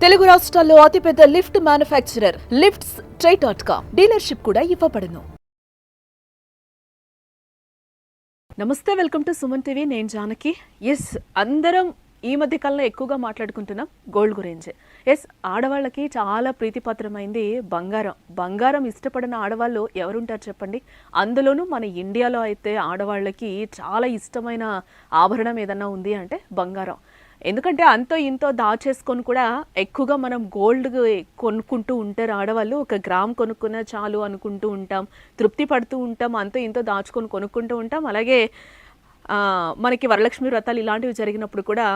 తెలుగు రాష్ట్రాల్లో అతిపెద్ద lift manufacturer lifts ట్రై.com dealership కూడా ఇవ్వబడును. నమస్తే, వెల్కమ్ టు సుమన్ టీవీ. నేను జానకి. అందరం ఈ మధ్య కాలంలో ఎక్కువగా మాట్లాడుకుంటున్నాం గోల్డ్ గురించి. ఆడవాళ్ళకి చాలా ప్రీతిపాత్రమైంది బంగారం ఇష్టపడిన ఆడవాళ్ళు ఎవరుంటారు చెప్పండి? అందులోనూ మన ఇండియాలో అయితే ఆడవాళ్ళకి చాలా ఇష్టమైన ఆభరణం ఏదన్నా ఉంది అంటే బంగారం. ఎందుకంటే అంతో ఇంతో దాచేసుకొని కూడా ఎక్కువగా మనం గోల్డ్ కొనుక్కుంటూ ఉంటారు ఆడవాళ్ళు. 1 గ్రామ్ కొనుక్కున్నా చాలు అనుకుంటూ ఉంటాం, తృప్తి పడుతూ ఉంటాం, అంతో ఇంతో దాచుకొని కొనుక్కుంటూ ఉంటాం. అలాగే మనకి వరలక్ష్మి వ్రతాలు ఇలాంటివి జరిగినప్పుడు కూడా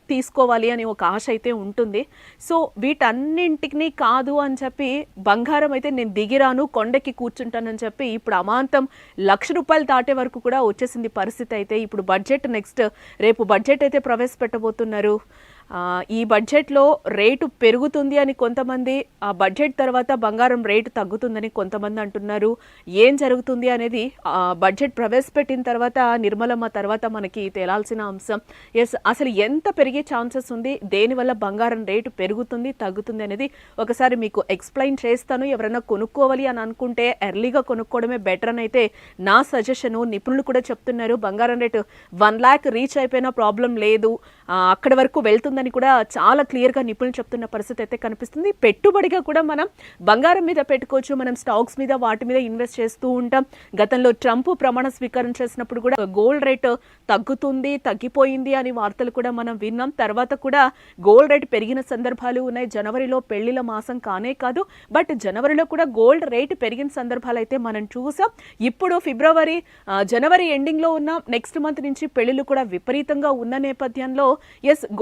తీసుకోవాలి అని ఒక ఆశ అయితే ఉంటుంది. సో వీటన్నింటినీ కాదు అని చెప్పి బంగారం అయితే నేను దిగిరాను, కొండకి కూర్చుంటానని చెప్పి ఇప్పుడు అమాంతం ₹1,00,000 దాటే వరకు కూడా వచ్చేసింది పరిస్థితి. అయితే ఇప్పుడు బడ్జెట్ రేపు బడ్జెట్ అయితే ప్రవేశపెట్టబోతున్నారు. ఈ బడ్జెట్లో రేటు పెరుగుతుంది అని కొంతమంది, ఆ బడ్జెట్ తర్వాత బంగారం రేటు తగ్గుతుందని కొంతమంది అంటున్నారు. ఏం జరుగుతుంది అనేది బడ్జెట్ ప్రవేశపెట్టిన తర్వాత, నిర్మలమ్మ తర్వాత మనకి తేలాల్సిన అంశం. అసలు ఎంత పెరిగే ఛాన్సెస్ ఉంది, దేనివల్ల బంగారం రేటు పెరుగుతుంది తగ్గుతుంది అనేది ఒకసారి మీకు ఎక్స్ప్లెయిన్ చేస్తాను. ఎవరైనా కొనుక్కోవాలి అని అనుకుంటే ఎర్లీగా కొనుక్కోవడమే బెటర్ అని అయితే నా సజెషను. నిపుణులు కూడా చెప్తున్నారు బంగారం రేటు 1 lakh రీచ్ అయిపోయినా ప్రాబ్లం లేదు, అక్కడి వరకు వెళ్తుందని కూడా చాలా క్లియర్గా నిపుణులు చెప్తున్న పరిస్థితి అయితే కనిపిస్తుంది. పెట్టుబడిగా కూడా మనం బంగారం మీద పెట్టుకోవచ్చు, మనం స్టాక్స్ మీద వాటి మీద ఇన్వెస్ట్ చేస్తూ ఉంటాం. గతంలో ట్రంప్ ప్రమాణ స్వీకారం చేసినప్పుడు కూడా గోల్డ్ రేట్ తగ్గిపోయింది అని వార్తలు కూడా మనం విన్నాం. తర్వాత కూడా గోల్డ్ రేట్ పెరిగిన సందర్భాలు ఉన్నాయి. జనవరిలో పెళ్లిల మాసం కానే కాదు, బట్ జనవరిలో కూడా గోల్డ్ రేట్ పెరిగిన సందర్భాలు అయితే మనం చూసాం. ఇప్పుడు జనవరి ఎండింగ్ లో ఉన్న నెక్స్ట్ మంత్ నుంచి పెళ్లిలు కూడా విపరీతంగా ఉన్న నేపథ్యంలో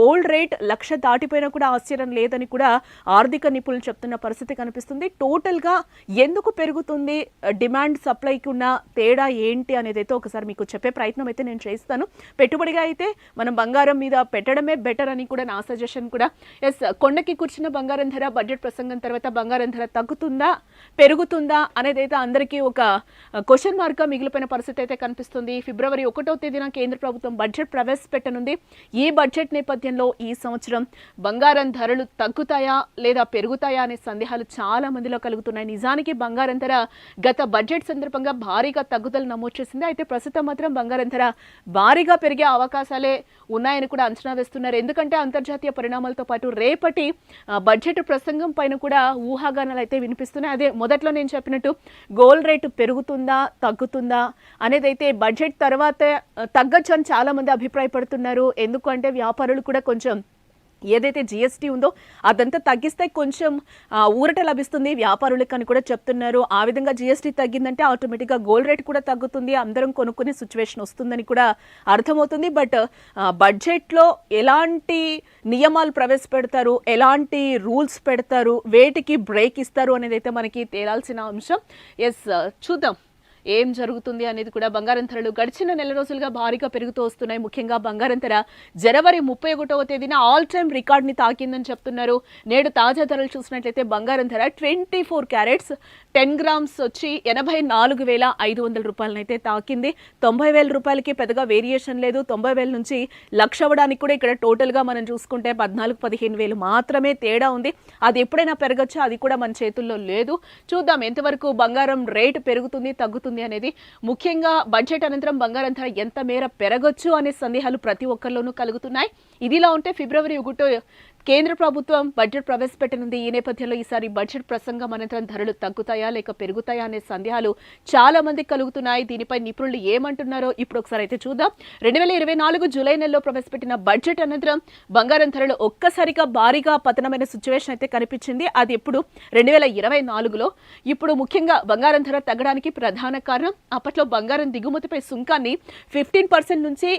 గోల్డ్ రేట్ 1,00,000 దాటిపోయినా కూడా ఆశ్చర్యం లేదని కూడా ఆర్థిక నిపుణులు చెప్తున్న పరిస్థితి కనిపిస్తుంది. టోటల్ గా ఎందుకు పెరుగుతుంది, డిమాండ్ సప్లైకి ఉన్న తేడా ఏంటి అనేది అయితే ఒకసారి మీకు చెప్పే ప్రయత్నం అయితే నేను చేస్తాను. పెట్టుబడిగా అయితే మనం బంగారం మీద పెట్టడమే బెటర్ అని కూడా నా సజెషన్ కూడా. కొండకి కూర్చున్న బంగారం ధర బడ్జెట్ ప్రసంగం తర్వాత బంగారం ధర తగ్గుతుందా పెరుగుతుందా అనేది అయితే అందరికీ ఒక క్వశ్చన్ మార్క్ గా మిగిలిపోయిన పరిస్థితి అయితే కనిపిస్తుంది. ఫిబ్రవరి 1వ తేదీన కేంద్ర ప్రభుత్వం బడ్జెట్ ప్రవేశపెట్టనుంది. ఈ బడ్జెట్ నేపథ్యంలో ఈ సంవత్సరం బంగారం ధరలు తగ్గుతాయా లేదా పెరుగుతాయా అనే సందేహాలు చాలా మందిలో కలుగుతున్నాయి. నిజానికి బంగారం ధర గత బడ్జెట్ సందర్భంగా భారీగా తగ్గుదల నమోదు చేసింది. అయితే ప్రస్తుతం మాత్రం బంగారం ధర భారీగా పెరిగే అవకాశాలే ఉన్నాయని కూడా అంచనా వేస్తున్నారు. ఎందుకంటే అంతర్జాతీయ పరిణామాలతో పాటు రేపటి బడ్జెట్ ప్రసంగం పైన కూడా ఊహాగానాలు అయితే వినిపిస్తున్నాయి. అదే మొదట్లో నేను చెప్పినట్టు గోల్డ్ రేటు పెరుగుతుందా తగ్గుతుందా అనేది అయితే బడ్జెట్ తర్వాత తగ్గచ్చు అని చాలా మంది అభిప్రాయపడుతున్నారు. ఎందుకంటే వ్యాపారులు కూడా కొంచెం ఏదైతే జిఎస్టీ ఉందో అదంతా తగ్గిస్తే కొంచెం ఊరట లభిస్తుంది వ్యాపారులకు అని కూడా చెప్తున్నారు. ఆ విధంగా జిఎస్టీ తగ్గిందంటే ఆటోమేటిక్గా గోల్డ్ రేట్ కూడా తగ్గుతుంది, అందరం కొనుక్కునే సిచ్యువేషన్ వస్తుందని కూడా అర్థమవుతుంది. బట్ బడ్జెట్లో ఎలాంటి నియమాలు ప్రవేశపెడతారు, ఎలాంటి రూల్స్ పెడతారు, వేటికి బ్రేక్ ఇస్తారు అనేది అయితే మనకి తేలాల్సిన అంశం. చూద్దాం ఏం జరుగుతుంది అనేది కూడా. బంగారం ధరలు గడిచిన నెల రోజులుగా భారీగా పెరుగుతూ వస్తున్నాయి. ముఖ్యంగా బంగారం ధర జనవరి 31వ తేదీన ఆల్ టైమ్ రికార్డ్ని తాకిందని చెప్తున్నారు. నేడు తాజా ధరలు చూసినట్లయితే బంగారం ధర 24 క్యారెట్స్ 10 గ్రామ్స్ వచ్చి ₹84,500 అయితే తాకింది. ₹90,000 పెద్దగా వేరియేషన్ లేదు. 90,000 నుంచి 1,00,000 అవ్వడానికి కూడా ఇక్కడ టోటల్గా మనం చూసుకుంటే 14,000-15,000 మాత్రమే తేడా ఉంది. అది ఎప్పుడైనా పెరగచ్చు, అది కూడా మన చేతుల్లో లేదు. చూద్దాం ఎంతవరకు బంగారం రేటు పెరుగుతుంది తగ్గుతుంది అనేది. ముఖ్యంగా బడ్జెట్ అనంతరం బంగారం ధర ఎంత మేర పెరగొచ్చు అనే సందేహాలు ప్రతి ఒక్కరిలోనూ కలుగుతున్నాయి. ఇదిలా ఉంటే ఫిబ్రవరి 1 కేంద్ర ప్రభుత్వం బడ్జెట్ ప్రవేశపెట్టనుంది. ఈ నేపథ్యంలో ఈసారి బడ్జెట్ ప్రసంగం అనంతరం ధరలు తగ్గుతాయా లేక పెరుగుతాయా అనే సందేహాలు చాలా మందికి కలుగుతున్నాయి. దీనిపై నిపుణులు ఏమంటున్నారో ఇప్పుడు ఒకసారి అయితే చూద్దాం. 2024 జూలై నెలలో ప్రవేశపెట్టిన బడ్జెట్ అనంతరం బంగారం ధరలు ఒక్కసారిగా భారీగా పతనమైన సిచ్యువేషన్ అయితే కనిపించింది. అది ఇప్పుడు 2024లో. ఇప్పుడు ముఖ్యంగా బంగారం ధర తగ్గడానికి ప్రధాన కారణం అప్పట్లో బంగారం దిగుమతిపై సుంకాన్ని 15% నుంచి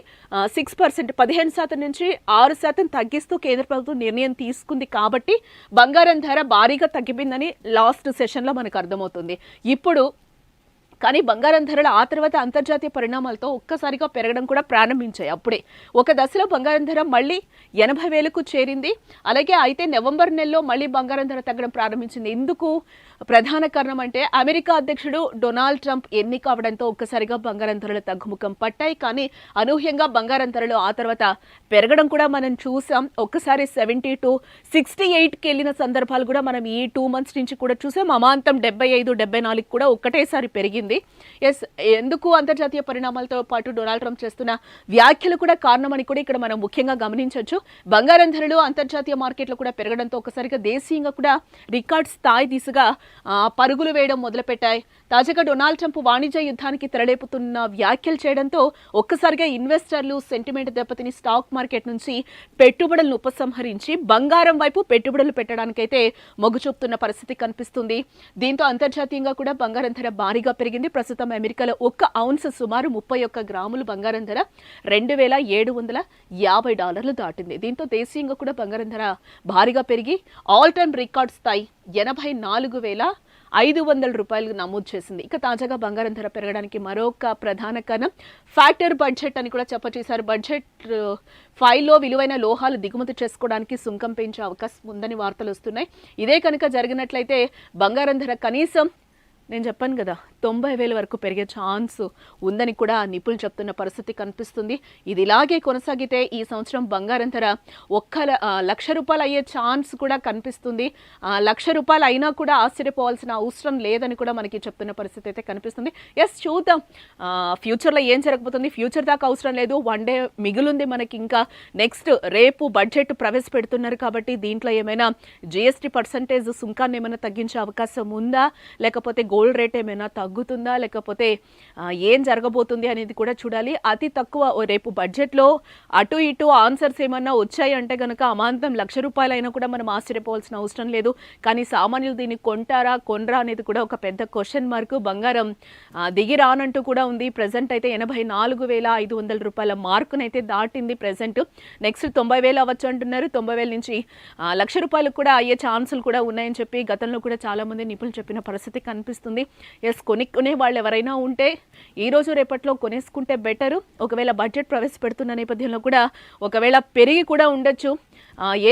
6%, 15% నుంచి 6% తగ్గిస్తూ కేంద్ర ప్రభుత్వం నిర్ణయం తీసుకుంది. కాబట్టి బంగారం ధర భారీగా తగ్గిపోయిందని లాస్ట్ సెషన్లో మనకు అర్థమవుతుంది. ఇప్పుడు కానీ బంగారం ధరలు ఆ తర్వాత అంతర్జాతీయ పరిణామాలతో ఒక్కసారిగా పెరగడం కూడా ప్రారంభించాయి. అప్పుడే ఒక దశలో బంగారం ధర మళ్ళీ 80,000కు చేరింది. అలాగే అయితే నవంబర్ నెలలో మళ్ళీ బంగారం ధర తగ్గడం ప్రారంభించింది. ఇందుకు ప్రధాన కారణం అంటే అమెరికా అధ్యక్షుడు డొనాల్డ్ ట్రంప్ ఎన్నిక అవడంతో ఒక్కసారిగా బంగారం ధరలు తగ్గుముఖం పట్టాయి. కానీ అనూహ్యంగా బంగారం ధరలు ఆ తర్వాత పెరగడం కూడా మనం చూసాం. ఒక్కసారి 70 to 68కి వెళ్ళిన సందర్భాలు కూడా మనం ఈ 2 months నుంచి కూడా చూసాం. అమాంతం 75, 74 కూడా ఒక్కటేసారి పెరిగింది. ఎస్, ఎందుకు అంతర్జాతీయ పరిణామాలతో పాటు డొనాల్డ్ ట్రంప్ చేస్తున్న వ్యాఖ్యలు కూడా కారణమని కూడా ఇక్కడ మనం ముఖ్యంగా గమనించవచ్చు. బంగారం ధరలు అంతర్జాతీయ మార్కెట్లో కూడా పెరగడంతో ఒకసారిగా దేశీయంగా కూడా రికార్డ్ స్థాయి దిశగా పరుగులు వేయడం మొదలుపెట్టాయి. తాజాగా డొనాల్డ్ ట్రంప్ వాణిజ్య యుద్ధానికి తెరలేపుతున్న వ్యాఖ్యలు చేయడంతో ఒక్కసారిగా ఇన్వెస్టర్లు సెంటిమెంట్ దెబ్బతిని స్టాక్ మార్కెట్ నుంచి పెట్టుబడులను ఉపసంహరించి బంగారం వైపు పెట్టుబడులు పెట్టడానికైతే మొగ్గు చూపుతున్న పరిస్థితి కనిపిస్తుంది. దీంతో అంతర్జాతీయంగా కూడా బంగారం ధర భారీగా పెరిగింది. ప్రస్తుతం అమెరికాలో 1 ఔన్స్ సుమారు 31 గ్రాములు బంగారం ధర $2,750 దాటింది. దీంతో దేశీయంగా కూడా బంగారం ధర భారీగా పెరిగి ఆల్ టైమ్ రికార్డ్ స్థాయి $84,500 నమోదు చేసింది. ఇక తాజాగా బంగారం ధర పెరగడానికి మరొక ప్రధాన కారణం ఫ్యాక్టర్ బడ్జెట్ అని కూడా చెప్పచేశారు. బడ్జెట్ ఫైల్లో విలువైన లోహాలు దిగుమతి చేసుకోవడానికి సుంకం పెంచే అవకాశం ఉందని వార్తలు వస్తున్నాయి. ఇదే కనుక జరిగినట్లయితే బంగారం ధర కనీసం నేను చెప్పాను కదా 90,000 వరకు పెరిగే ఛాన్స్ ఉందని కూడా నిపుణులు చెప్తున్న పరిస్థితి కనిపిస్తుంది. ఇది ఇలాగే కొనసాగితే ఈ సంవత్సరం బంగారం ధర ₹1,00,000 అయ్యే ఛాన్స్ కూడా కనిపిస్తుంది. ₹1,00,000 అయినా కూడా ఆశ్చర్యపోవాల్సిన అవసరం లేదని కూడా మనకి చెప్తున్న పరిస్థితి అయితే కనిపిస్తుంది. ఎస్, చూద్దాం ఫ్యూచర్లో ఏం జరగబోతుంది. ఫ్యూచర్ దాకా అవసరం లేదు, 1 day మిగులుంది మనకి. ఇంకా నెక్స్ట్ రేపు బడ్జెట్ ప్రవేశపెడుతున్నారు కాబట్టి దీంట్లో ఏమైనా GST పర్సంటేజ్ సుంకాన్ని ఏమైనా తగ్గించే అవకాశం ఉందా, లేకపోతే గోల్డ్ రేట్ ఏమైనా తగ్గుతుందా, లేకపోతే ఏం జరగబోతుంది అనేది కూడా చూడాలి. అతి తక్కువ రేపు బడ్జెట్లో అటు ఇటు ఆన్సర్స్ ఏమన్నా వచ్చాయి అంటే కనుక అమాంతం ₹1,00,000 అయినా కూడా మనం ఆశ్చర్యపోవాల్సిన అవసరం లేదు. కానీ సామాన్యులు దీన్ని కొంటారా కొనరా అనేది కూడా ఒక పెద్ద క్వశ్చన్ మార్క్. బంగారం దిగి రానంటూ కూడా ఉంది. ప్రజెంట్ అయితే ₹84,500 మార్కునైతే దాటింది. ప్రజెంట్ నెక్స్ట్ 90,000 అవ్వచ్చు అంటున్నారు. 90,000 నుంచి ₹1,00,000 కూడా అయ్యే ఛాన్సులు కూడా ఉన్నాయని చెప్పి గతంలో కూడా చాలా మంది నిపుణులు చెప్పిన పరిస్థితి కనిపిస్తుంది. ఎస్, కొనుక్కునే వాళ్ళు ఎవరైనా ఉంటే ఈ రోజు రేపట్లో కొనేసుకుంటే బెటరు. ఒకవేళ బడ్జెట్ ప్రవేశపెడుతున్న నేపథ్యంలో కూడా ఒకవేళ పెరిగి కూడా ఉండొచ్చు.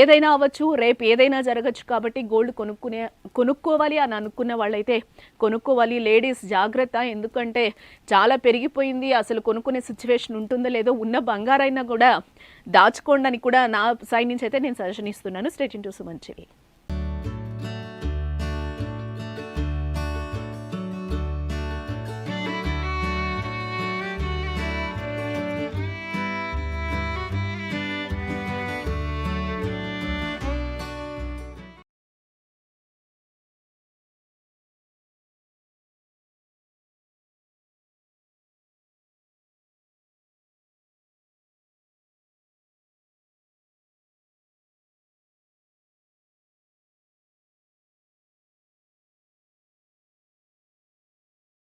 ఏదైనా అవ్వచ్చు, రేపు ఏదైనా జరగచ్చు. కాబట్టి గోల్డ్ కొనుక్కోవాలి అని అనుకున్న వాళ్ళైతే కొనుక్కోవాలి. లేడీస్ జాగ్రత్త, ఎందుకంటే చాలా పెరిగిపోయింది. అసలు కొనుక్కునే సిచ్యువేషన్ ఉంటుందో లేదో, ఉన్న బంగారైనా కూడా దాచుకోండి అని కూడా నా సైడ్ నుంచి అయితే నేను సజెషన్ ఇస్తున్నాను. State into Suman TV.